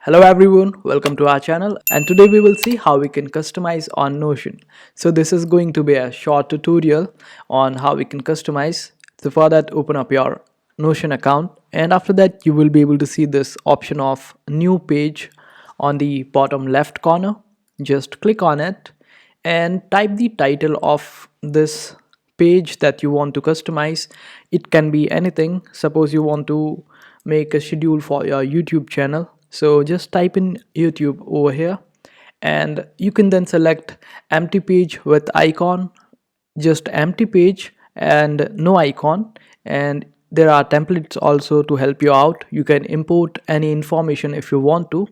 Hello everyone, welcome to our channel, and today we will see how we can customize on Notion. So this is going to be a short tutorial on how we can customize. So for that, open up your Notion account, and after that you will be able to see this option of new page on the bottom left corner. Just click on it and type the title of this page that you want to customize. It can be anything. Suppose you want to make a schedule for your YouTube channel, so just type in YouTube over here, and you can then select empty page with icon, just empty page and no icon. And there are templates also to help you out. You can import any information if you want to,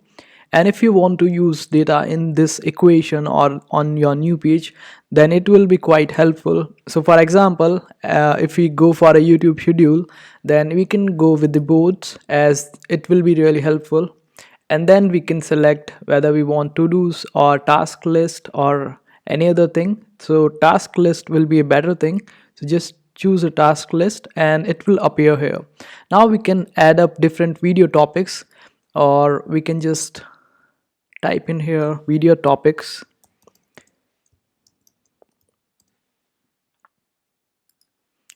and if you want to use data in this equation or on your new page, then it will be quite helpful. So for example, if we go for a YouTube schedule, then we can go with the boards, as it will be really helpful. And then we can select whether we want to do's or task list or any other thing. So task list will be a better thing, so just choose a task list and it will appear here. Now we can add up different video topics, or we can just type in here video topics.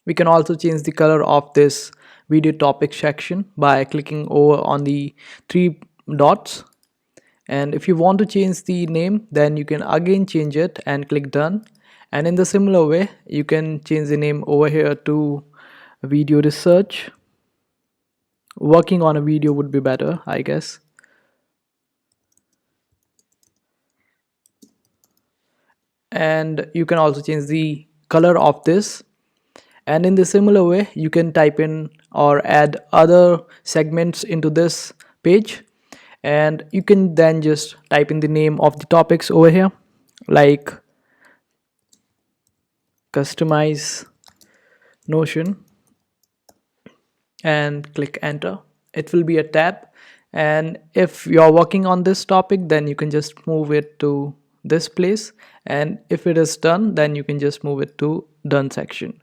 We can also change the color of this video topic section by clicking over on the three dots. And if you want to change the name, then you can again change it and click done. And in the similar way, you can change the name over here to video research. Working on a video would be better, I guess. And you can also change the color of this. And in the similar way, you can type in or add other segments into this page, and you can then just type in the name of the topics over here, like customize Notion, and click enter. It will be a tab, and if you're working on this topic, then you can just move it to this place, and if it is done, then you can just move it to done section.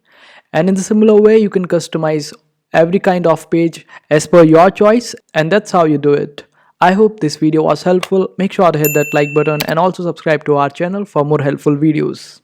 And in the similar way, you can customize every kind of page as per your choice, and that's how you do it. I hope this video was helpful. Make sure to hit that like button and also subscribe to our channel for more helpful videos.